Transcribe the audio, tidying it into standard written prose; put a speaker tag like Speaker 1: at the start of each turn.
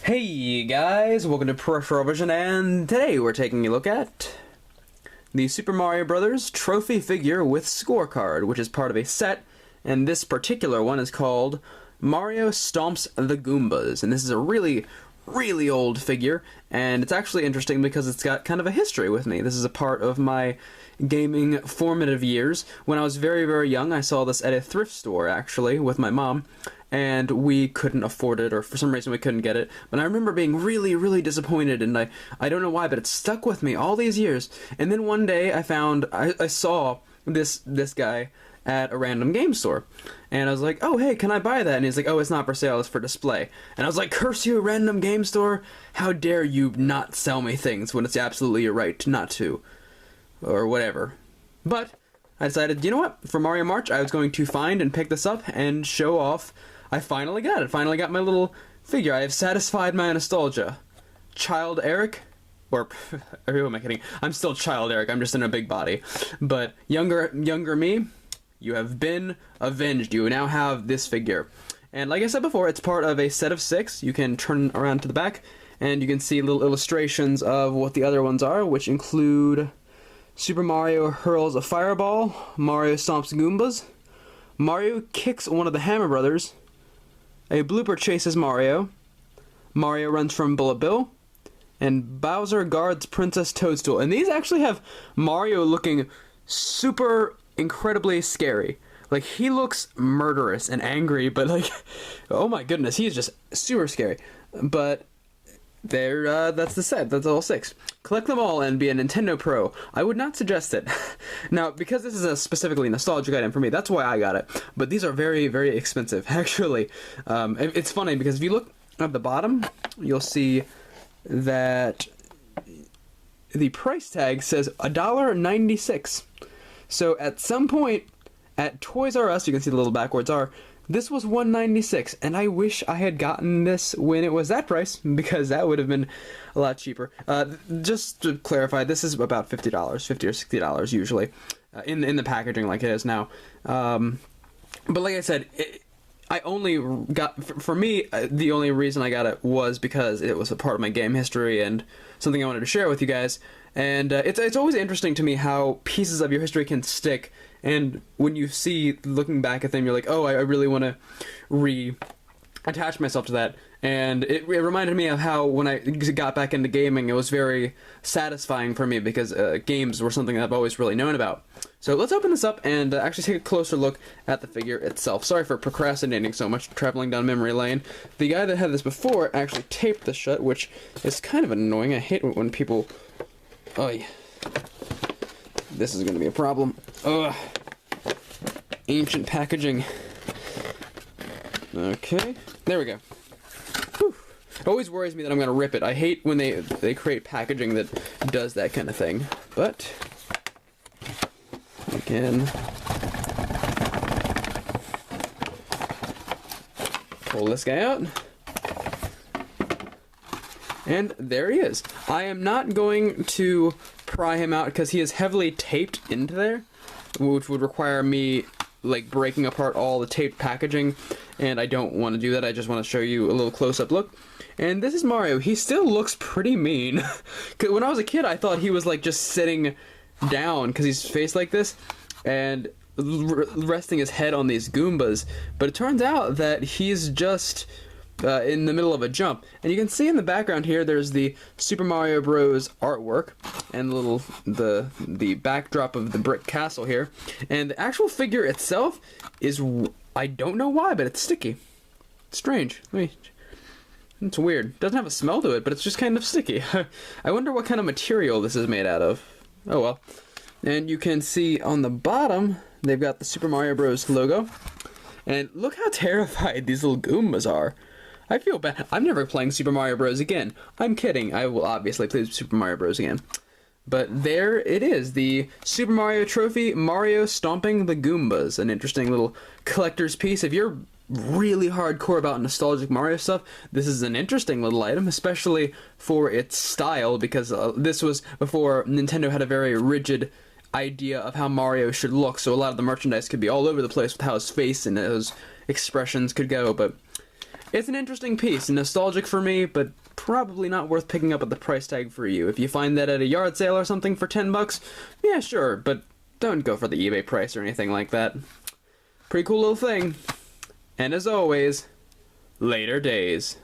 Speaker 1: Hey guys, welcome to Peripheral Vision, and today we're taking a look at the Super Mario Bros. Trophy figure with Scorecard, which is part of a set, and this particular one is called Mario Stomps the Goombas, and this is a really old figure, and it's actually interesting because it's got kind of a history with me. This is a part of my gaming formative years. When I was very young, I saw this at a thrift store, actually, with my mom, and we couldn't afford it, or for some reason we couldn't get it. But I remember being really disappointed, and I don't know why, but it stuck with me all these years. And then one day I saw this guy at a random game store, and I was like, oh hey, can I buy that? And he's like, oh, it's not for sale, it's for display. And I was like, curse you, random game store, how dare you not sell me things when it's absolutely your right not to, or whatever. But I decided, you know what, for Mario March I was going to find and pick this up and show off. I finally got it. Finally got my little figure. I have satisfied my nostalgia. Child Eric, or who am I kidding? I'm still Child Eric. I'm just in a big body. But younger me, you have been avenged. You now have this figure. And like I said before, it's part of a set of 6. You can turn around to the back, and you can see little illustrations of what the other ones are, which include Super Mario hurls a fireball, Mario stomps Goombas, Mario kicks one of the Hammer Brothers, a blooper chases Mario, Mario runs from Bullet Bill, and Bowser guards Princess Toadstool. And these actually have Mario looking super incredibly scary. Like, he looks murderous and angry, but like, oh my goodness, he's just super scary. But there, that's the set. That's all 6. Collect them all and be a Nintendo Pro. I would not suggest it. Now, because this is a specifically nostalgic item for me, that's why I got it. But these are very expensive, actually. It's funny because if you look at the bottom, you'll see that the price tag says $1.96. So at some point at Toys R Us, you can see the little backwards R, this was $1.96, and I wish I had gotten this when it was that price, because that would have been a lot cheaper. Just to clarify, this is about $50, $50 or $60 usually, in the packaging like it is now. But like I said, I only got, for me, the only reason I got it was because it was a part of my game history and something I wanted to share with you guys. And it's always interesting to me how pieces of your history can stick, and when you see, looking back at them, you're like, oh, I really want to attach myself to that. And it reminded me of how when I got back into gaming, it was very satisfying for me because games were something that I've always really known about. So let's open this up and actually take a closer look at the figure itself. Sorry for procrastinating so much, traveling down memory lane. The guy that had this before actually taped this shut, which is kind of annoying. I hate when people... Oh, yeah. This is going to be a problem. Ugh. Ancient packaging. Okay. There we go. Whew. It always worries me that I'm going to rip it. I hate when they create packaging that does that kind of thing. But, again, pull this guy out. And there he is. I am not going to pry him out because he is heavily taped into there, which would require me like breaking apart all the taped packaging, and I don't want to do that. I just want to show you a little close-up look. And this is Mario. He still looks pretty mean. Cause when I was a kid, I thought he was like just sitting down because he's faced like this and resting his head on these Goombas, but it turns out that he's just in the middle of a jump. And you can see in the background here there's the Super Mario Bros. Artwork and the backdrop of the brick castle here, and the actual figure itself is, I don't know why, but it's sticky. It's strange. It's weird. It doesn't have a smell to it, but it's just kind of sticky. I wonder what kind of material this is made out of. Oh well. And you can see on the bottom they've got the Super Mario Bros. Logo, and look how terrified these little Goombas are. I feel bad. I'm never playing Super Mario Bros. Again. I'm kidding. I will obviously play Super Mario Bros. Again. But there it is. The Super Mario Trophy, Mario Stomping the Goombas. An interesting little collector's piece. If you're really hardcore about nostalgic Mario stuff, this is an interesting little item, especially for its style, because this was before Nintendo had a very rigid idea of how Mario should look, so a lot of the merchandise could be all over the place with how his face and his expressions could go, but It's an interesting piece, nostalgic for me, but probably not worth picking up at the price tag for you. If you find that at a yard sale or something for $10, yeah, sure, but don't go for the eBay price or anything like that. Pretty cool little thing. And as always, later days.